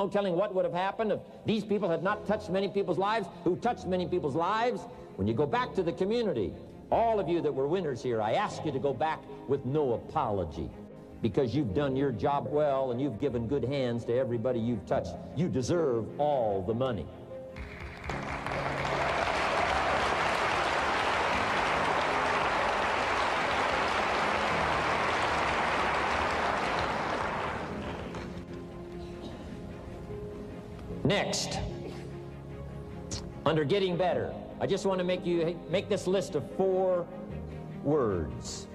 No telling what would have happened if these people had not touched many people's lives, who touched many people's lives. When you go back to the community, all of you that were winners here, I ask you to go back with no apology, because you've done your job well and you've given good hands to everybody you've touched. You deserve all the money. Next, under getting better, I just want to make this list of 4 words.